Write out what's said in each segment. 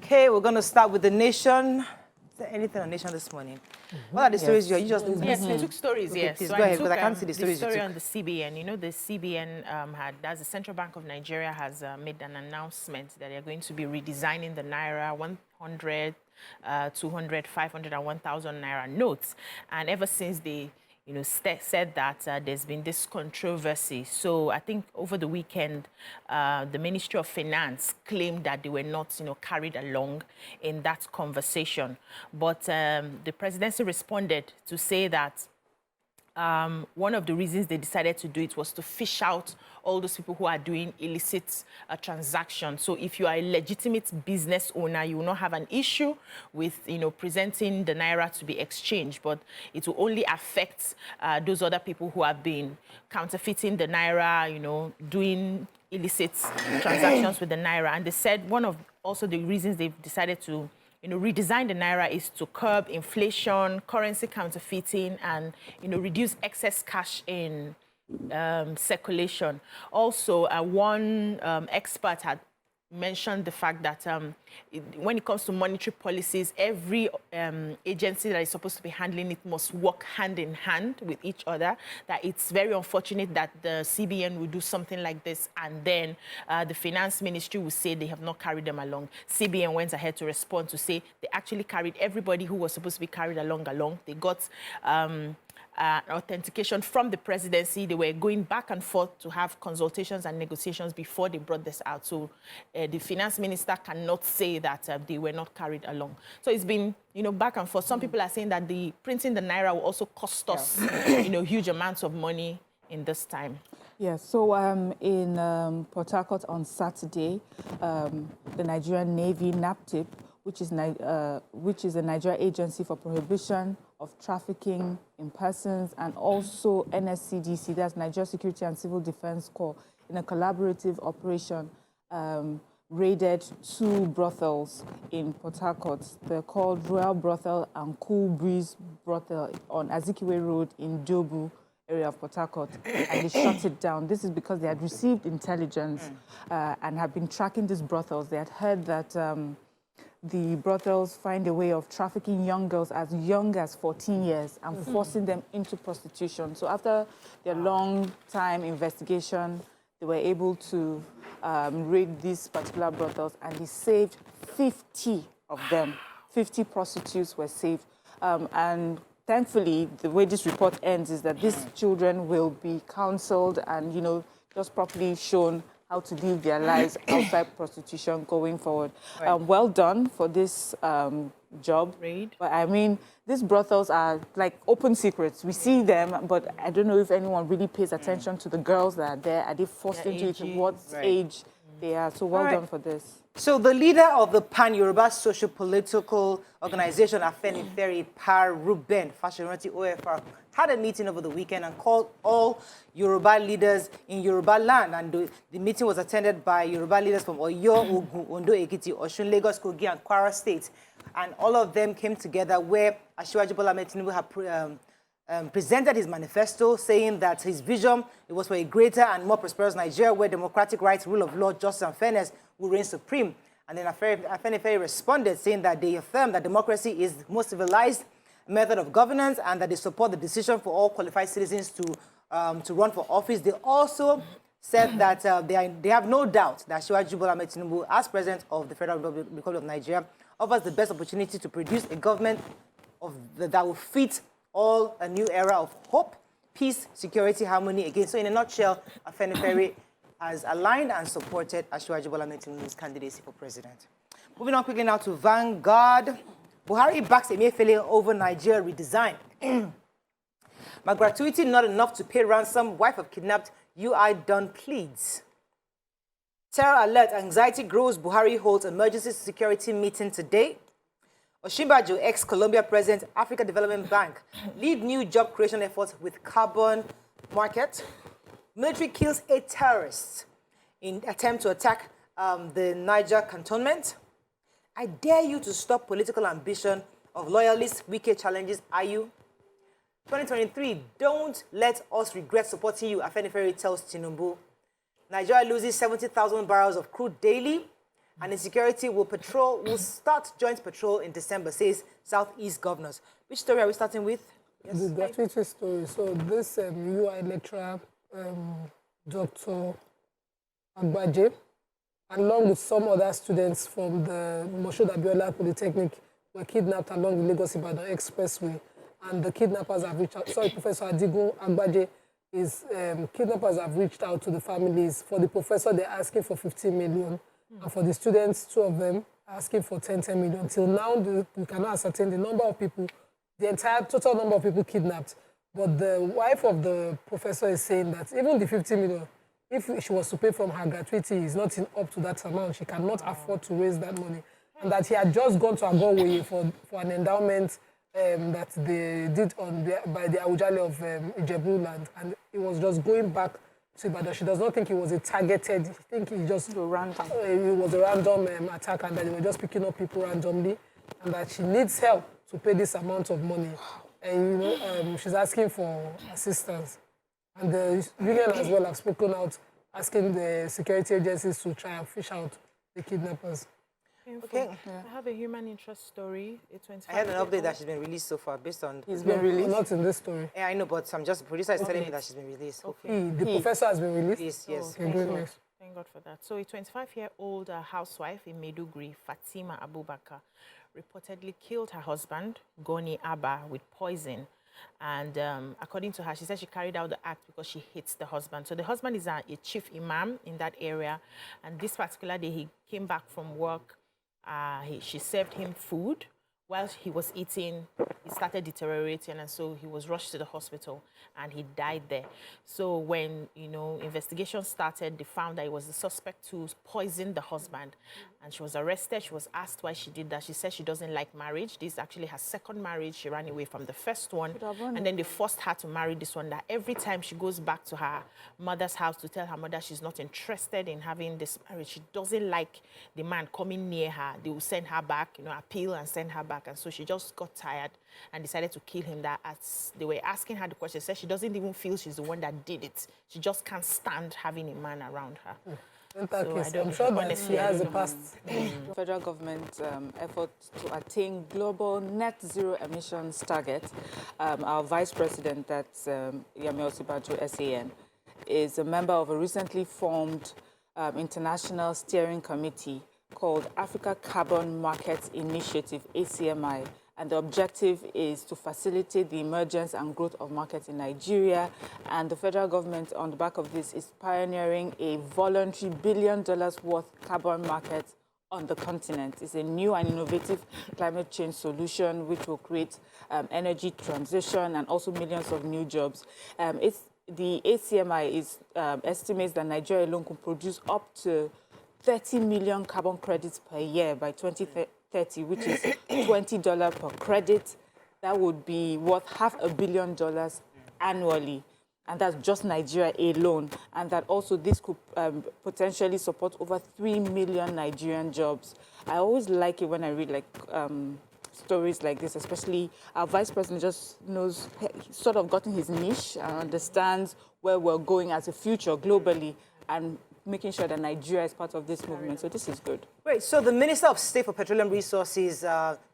Okay, we're going to start with the Nation. Is there anything on Nation this morning? What are the stories you just... Yes, we took stories, okay, yes. Please so go ahead, because I can't see the stories story you took. on the CBN. You know, the CBN that's the Central Bank of Nigeria, has made an announcement that they're going to be redesigning the Naira 100, 200, 500, and 1,000 Naira notes. And ever since they said that, there's been this controversy. So I think over the weekend, the Ministry of Finance claimed that they were not, carried along in that conversation. But the presidency responded to say that one of the reasons they decided to do it was to fish out all those people who are doing illicit transactions. So if you are a legitimate business owner, you will not have an issue with, presenting the Naira to be exchanged, but it will only affect those other people who have been counterfeiting the Naira, doing illicit transactions with the Naira. And they said one of also the reasons they've decided to redesign the Naira is to curb inflation, currency counterfeiting, and, reduce excess cash in circulation. Also, one expert had mentioned the fact that when it comes to monetary policies, every agency that is supposed to be handling it must work hand in hand with each other. That it's very unfortunate that the CBN will do something like this, and then the finance ministry will say they have not carried them along. CBN went ahead to respond to say they actually carried everybody who was supposed to be carried along. They got authentication from the presidency. They were going back and forth to have consultations and negotiations before they brought this out. So the finance minister cannot say that they were not carried along. So it's been, back and forth. Some people are saying that the printing the Naira will also cost us, huge amounts of money in this time. Yes, so in Port Harcourt on Saturday, the Nigerian Navy NAPTIP, which is a Nigerian agency for prohibition of trafficking in persons, and also NSCDC, that's Nigeria Security and Civil Defense Corps, in a collaborative operation, raided 2 brothels in Port Harcourt. They're called Royal Brothel and Cool Breeze Brothel on Azikiwe Road in Dobu area of Port Harcourt, and they shut it down. This is because they had received intelligence and have been tracking these brothels. They had heard that the brothels find a way of trafficking young girls as young as 14 years and forcing them into prostitution. So after their long time investigation, they were able to raid these particular brothels, and they saved 50 of them. 50 prostitutes were saved. And thankfully, the way this report ends is that these children will be counseled and, just properly shown how to live their lives outside prostitution going forward. Right. Well done for this job. Raid. But I mean, these brothels are like open secrets. We see them, but I don't know if anyone really pays attention to the girls that are there. Are they forced into it? What age they are? So well done for this. So the leader of the Pan-Yoruba Socio-Political Organization, Afenifere, Par Ruben Fashiranti OFR, had a meeting over the weekend and called all Yoruba leaders in Yoruba land. And the meeting was attended by Yoruba leaders from Oyo, Ogun, Ondo, Ekiti, Osun, Lagos, Kogi, and Kwara states. And all of them came together where Asiwaju Bola Ahmed Tinubu had presented his manifesto, saying that his vision it was for a greater and more prosperous Nigeria where democratic rights, rule of law, justice, and fairness will reign supreme. And then Afenifere responded, saying that they affirm that democracy is the most civilized method of governance and that they support the decision for all qualified citizens to run for office. They also said that they have no doubt that Asiwaju Bola Ahmed Tinubu, as president of the Federal Republic of Nigeria, offers the best opportunity to produce a government that will fit all a new era of hope, peace, security, harmony again. So in a nutshell, Afenifere has aligned and supported Asiwaju Bola Ahmed Tinubu's candidacy for president. Moving on quickly now to Vanguard. Buhari backs Emefiele over Nigeria redesign. My gratuity not enough to pay ransom. Wife of kidnapped UI Don pleads. Terror alert. Anxiety grows. Buhari holds emergency security meeting today. Osinbajo, ex-Colombia president, Africa Development Bank, lead new job creation efforts with carbon market. Military kills 8 terrorists in attempt to attack the Niger cantonment. I dare you to stop political ambition of loyalists. Wike challenges IU. 2023, don't let us regret supporting you, Afenifere tells Tinubu. Nigeria loses 70,000 barrels of crude daily. And insecurity will start joint patrol in December, says Southeast governors. Which story are we starting with? Yes. The gratuity story. So this UI lecturer, Dr. Agbaje, along with some other students from the Moshood Abiola Polytechnic, were kidnapped along the Lagos-Ibadan Expressway. And the kidnappers have reached out. Sorry, Professor Adigun Agbaje is kidnappers have reached out to the families. For the professor, they're asking for 15 million. And for the students, 2 of them are asking for 10 million. Till now, we cannot ascertain the number of people, the entire total number of people kidnapped. But the wife of the professor is saying that even the 15 million, if she was to pay from her gratuity, is not up to that amount. She cannot afford to raise that money. And that he had just gone to Agowoye for an endowment that they did by the Awujale of Ijebu land. And it was just going back to Ibadan. She does not think it was a targeted, I think it just random. It was a random attack, and that they were just picking up people randomly, and that she needs help to pay this amount of money. And she's asking for assistance. And the union as well have spoken out, asking the security agencies to try and fish out the kidnappers. Okay. Yeah. I have a human interest story. I had an update that she's been released so far based on... He's been released? Not in this story. Yeah, I know, but the producer is telling me that she's been released. Okay. The professor has been released? Yes. Okay, good news. Thank God for that. So a 25-year-old housewife in Maiduguri, Fatima Abubakar, reportedly killed her husband, Goni Abbah, with poison. And according to her, she said she carried out the act because she hates the husband. So the husband is a chief imam in that area. And this particular day, he came back from work. She served him food. While he was eating, he started deteriorating, and so he was rushed to the hospital, and he died there. So when, investigation started, they found that it was the suspect who poisoned the husband, and she was arrested. She was asked why she did that. She said she doesn't like marriage. This is actually her second marriage. She ran away from the first one, and then they forced her to marry this one. That every time she goes back to her mother's house to tell her mother she's not interested in having this marriage, she doesn't like the man coming near her. They will send her back, appeal and send her back. And so she just got tired and decided to kill him. That as they were asking her the question, she said she doesn't even feel she's the one that did it. She just can't stand having a man around her. I'm sure that she has a past. Federal government effort to attain global net zero emissions target. Our vice president, that's Yemi Osinbajo, SAN, is a member of a recently formed international steering committee called Africa Carbon Market Initiative, ACMI. And the objective is to facilitate the emergence and growth of markets in Nigeria. And the federal government, on the back of this, is pioneering a voluntary $1 billion worth carbon market on the continent. It's a new and innovative climate change solution which will create energy transition and also millions of new jobs. The ACMI estimates that Nigeria alone could produce up to 30 million carbon credits per year by 2030, which is $20 per credit. That would be worth $500 million annually. And that's just Nigeria alone. And that also this could potentially support over 3 million Nigerian jobs. I always like it when I read stories like this, especially our vice president just knows, sort of gotten his niche and understands where we're going as a future globally, and making sure that Nigeria is part of this movement. So this is good. Great. So the Minister of State for Petroleum Resources,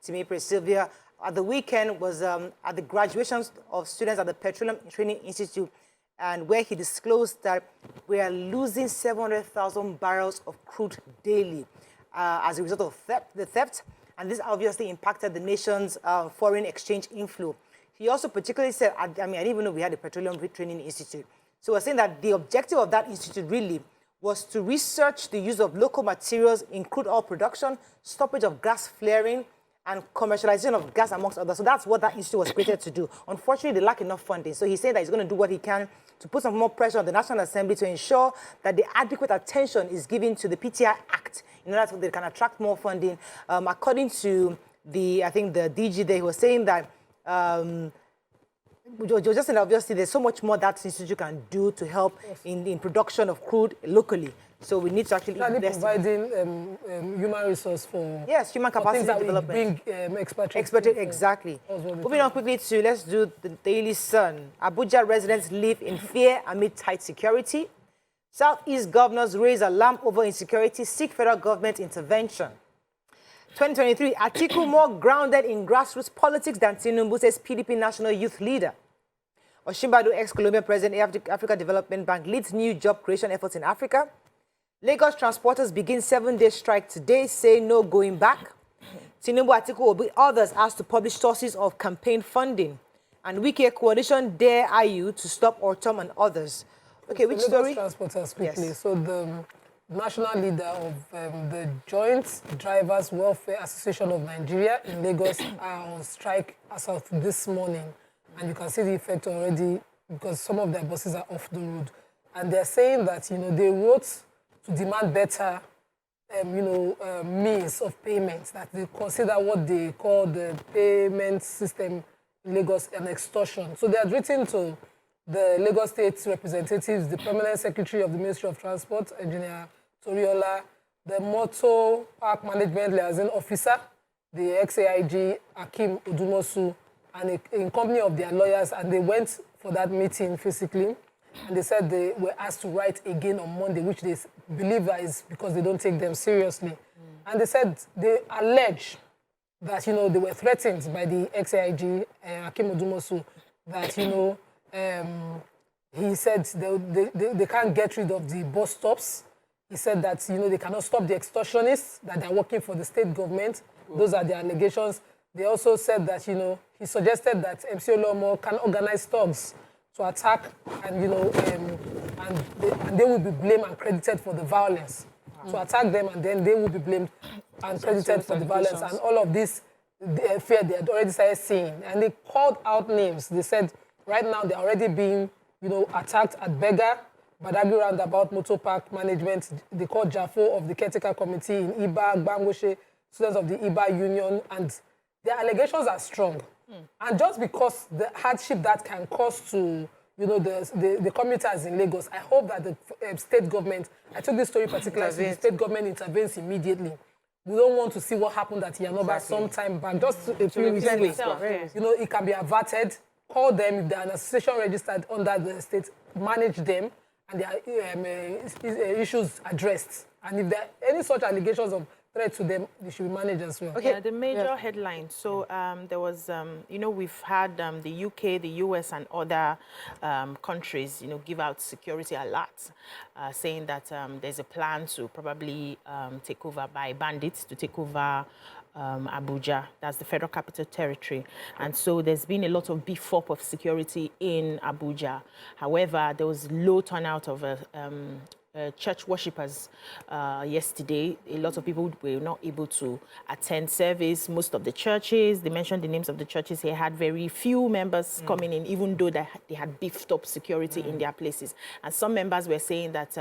Timipre Sylvia, at the weekend was at the graduations of students at the Petroleum Training Institute, and where he disclosed that we are losing 700,000 barrels of crude daily as a result of the theft. And this obviously impacted the nation's foreign exchange inflow. He also particularly said, I didn't even know we had a Petroleum Training Institute. So we're saying that the objective of that institute really was to research the use of local materials in crude oil production, stoppage of gas flaring, and commercialization of gas, amongst others. So that's what that institute was created to do. Unfortunately, they lack enough funding. So he said that he's going to do what he can to put some more pressure on the National Assembly to ensure that the adequate attention is given to the PTI Act in order that they can attract more funding. According to the DG there, he was saying that just obviously there's so much more that institute can do to help in production of crude locally. So we need to actually invest. Providing human resource for human capacity development. Bring expatriates. Exactly. Moving on quickly to let's do the Daily Sun. Abuja residents live in fear amid tight security. Southeast governors raise alarm over insecurity, seek federal government intervention. 2023, Atiku more grounded in grassroots politics than Tinubu, says PDP national youth leader. Osinbajo, ex-Colombian president, Africa Development Bank, leads new job creation efforts in Africa. Lagos transporters begin 7-day strike today, say no going back. Tinubu, Atiku will be others asked to publish sources of campaign funding. And Wike coalition dare IU to stop Ortom and others. Okay, which story? Transporters quickly. Yes. So the national leader of the Joint Drivers Welfare Association of Nigeria in Lagos are on strike as of this morning. And you can see the effect already because some of their buses are off the road. And they're saying that, they wrote to demand better, means of payments, that they consider what they call the payment system in Lagos an extortion. So they had written to the Lagos State representatives, the Permanent Secretary of the Ministry of Transport, Engineer Toriola, the Motor Park Management Liaison Officer, the ex-AIG, Akim Odumosu, and in company of their lawyers, and they went for that meeting physically, and they said they were asked to write again on Monday, which they believe is because they don't take them seriously. And they said they allege that, they were threatened by the ex-AIG, Akim Odumosu, that, he said they can't get rid of the bus stops. He said that, they cannot stop the extortionists, that they're working for the state government. Those are the allegations. They also said that, he suggested that MC Olomo can organize thugs to attack and, and they will be blamed and credited for the violence. To attack them, and then they will be blamed and credited for the violence. And all of this fear they had already started seeing. And they called out names. They said, right now, they're already being, attacked at Bega, Badagry Roundabout, Motor Park Management. They called Jafo of the Caretaker Committee in Iba, Bangoshe, students of the Iba Union, and their allegations are strong. And just because the hardship that can cause to, the commuters in Lagos, I hope that the state government, I took this story particularly, the state government intervenes immediately. We don't want to see what happened at Yanoba some time back, just a few weeks ago. It can be averted. Call them if they are an association registered under the state, manage them, and their issues addressed. And if there are any such allegations of threat to them, they should be managed as well. Okay, yeah, the major headline. So there was, we've had the UK, the US, and other countries, give out security alerts, saying that there's a plan to probably take over by bandits, to take over Abuja, that's the Federal Capital Territory. And so there's been a lot of beef up of security in Abuja. However, there was low turnout of church worshippers yesterday. A lot of people were not able to attend service. Most of the churches, they mentioned the names of the churches here, had very few members coming in, even though they had beefed up security in their places. And some members were saying that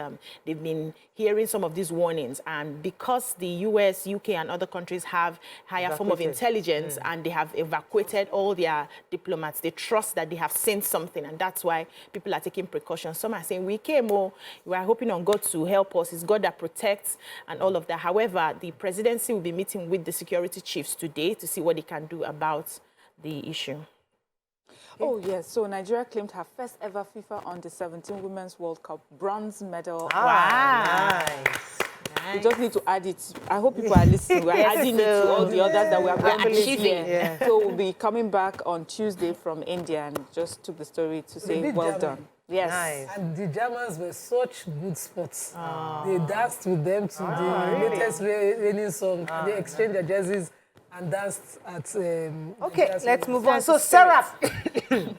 they've been hearing some of these warnings. And because the US, UK, and other countries have higher form of intelligence and they have evacuated all their diplomats, they trust that they have seen something. And that's why people are taking precautions. Some are saying, we are hoping on God to help us. It's God that protects and all of that. However, the presidency will be meeting with the security chiefs today to see what they can do about the issue. Oh, yes. So Nigeria claimed her first ever FIFA Under-17 Women's World Cup bronze medal. Wow. Nice. We just need to add it. I hope people are listening. We're adding it to all the others that we are going to achieving. Yeah. So we'll be coming back on Tuesday from India, and just took the story to say well done. Yes. Nice. And the Germans were such good sports. They danced with them to the latest raining song. They exchanged their jerseys and danced at... okay, let's move on. So, Serap.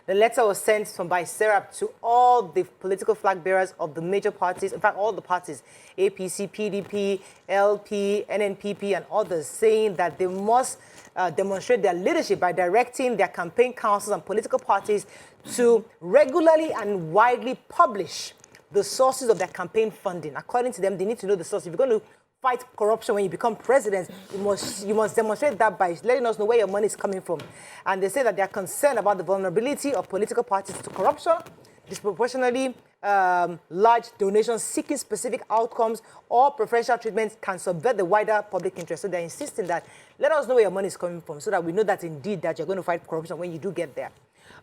The letter was sent by Serap to all the political flag bearers of the major parties, in fact, all the parties, APC, PDP, LP, NNPP, and others, saying that they must demonstrate their leadership by directing their campaign councils and political parties to regularly and widely publish the sources of their campaign funding. According to them, they need to know the source. If you're going to fight corruption when you become president, you must demonstrate that by letting us know where your money is coming from. And they say that they are concerned about the vulnerability of political parties to corruption, disproportionately large donations seeking specific outcomes or preferential treatment can subvert the wider public interest. So they're insisting that let us know where your money is coming from so that we know that indeed that you're going to fight corruption when you do get there.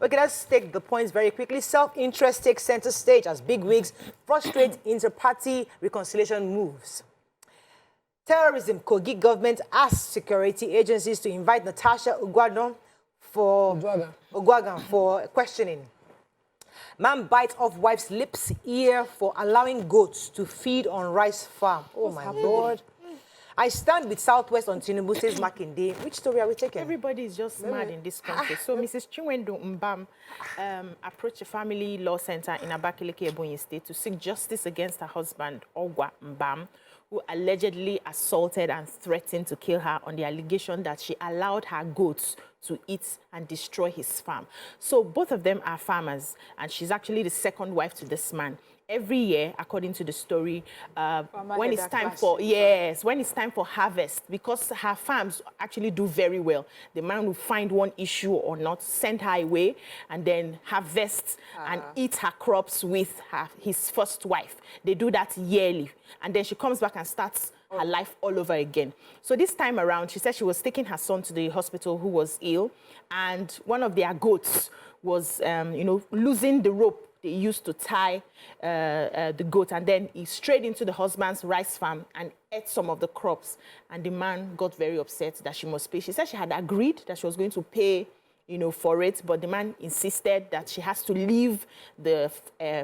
Okay, let's take the points very quickly. Self-interest takes center stage as bigwigs frustrate inter-party reconciliation moves. Terrorism, Kogi government asks security agencies to invite Natasha Ogwagan for questioning. Man bites off wife's lips ear for allowing goats to feed on rice farm. Oh my Lord. I stand with Southwest on Tinubu, says Makinde. Which story are we taking? Everybody is just mad in this country. So Mrs. Chinwendu Mbam approached a family law center in Abakaliki, Ebonyi State to seek justice against her husband, Ogwa Mbam, who allegedly assaulted and threatened to kill her on the allegation that she allowed her goats to eat and destroy his farm. So both of them are farmers, and she's actually the second wife to this man. Every year, according to the story, when it's time for harvest, because her farms actually do very well, the man will find one issue or not, send her away, and then harvest and eat her crops with his first wife. They do that yearly, and then she comes back and starts her life all over again. So this time around, she said she was taking her son to the hospital who was ill, and one of their goats was, losing the rope they used to tie the goat, and then he strayed into the husband's rice farm and ate some of the crops. And the man got very upset that she must pay. She said she had agreed that she was going to pay, for it, but the man insisted that she has to leave the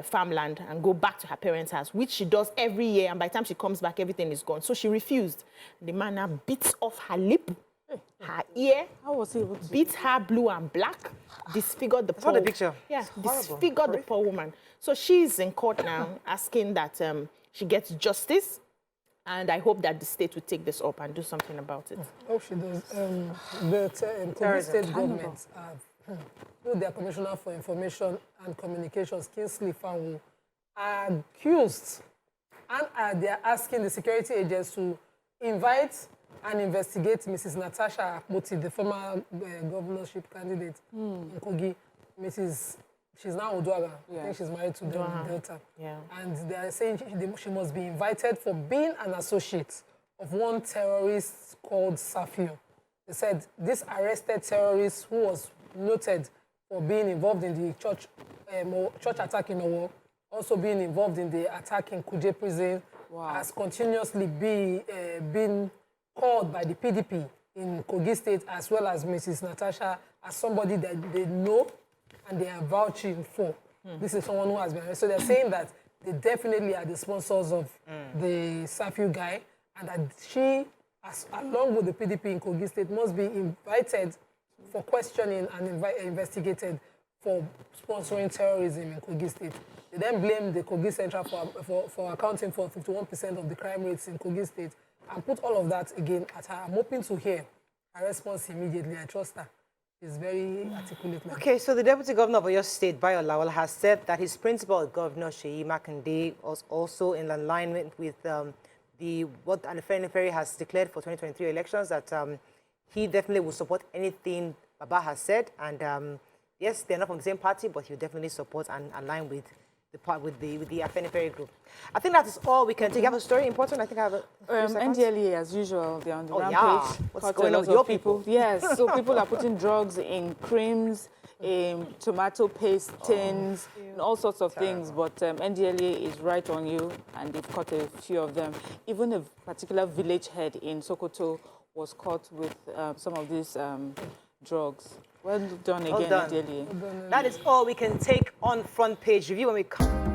farmland and go back to her parents' house, which she does every year. And by the time she comes back, everything is gone. So she refused. The man now beats off her lip, her ear. How was he able to? Beat her blue and black, disfigured the poor woman. I saw the picture. Yeah, disfigured the poor woman. So she's in court now asking that she gets justice, and I hope that the state will take this up and do something about it. Oh, she does. The Kogi state government have, through their Commissioner for Information and Communications, Kingsley Fanwu, are accused, and they are asking the security agents to invite and investigate Mrs. Natasha Akpoti, the former governorship candidate in Kogi. She's now Oduaga. I think she's married to the Delta. Yeah. And they are saying she must be invited for being an associate of one terrorist called Safio. They said this arrested terrorist, who was noted for being involved in the church attack in Owo, also being involved in the attack in Kuje prison, has continuously been called by the PDP in Kogi State, as well as Mrs. Natasha, as somebody that they know and they are vouching for. This is someone who has been arrested. So they're saying that they definitely are the sponsors of the Safiu guy, and that she, along with the PDP in Kogi State, must be invited for questioning and investigated for sponsoring terrorism in Kogi State. They then blame the Kogi Central for accounting for 51% of the crime rates in Kogi State, and put all of that again at her. I'm hoping to hear a response immediately. I trust her. She's very articulate. Okay, so the Deputy Governor of Oyo State, Bayo Lawal, has said that his principal Governor, Seyi Makinde, was also in alignment with what Anifere has declared for 2023 elections, that he definitely will support anything Baba has said. And yes, they're not from the same party, but he'll definitely support and align with the Afenifere group. I think that is all we can take. You have a story important? I think I have a NDLEA, as usual, they're on the rampage. Yeah. What's going on with your people? Yes, so people are putting drugs in creams, in tomato paste tins, and all sorts of things. But NDLEA is right on you, and they've caught a few of them. Even a particular village head in Sokoto was caught with some of these drugs. Well done again, NDLEA. That is all we can take on Front Page Review when we come.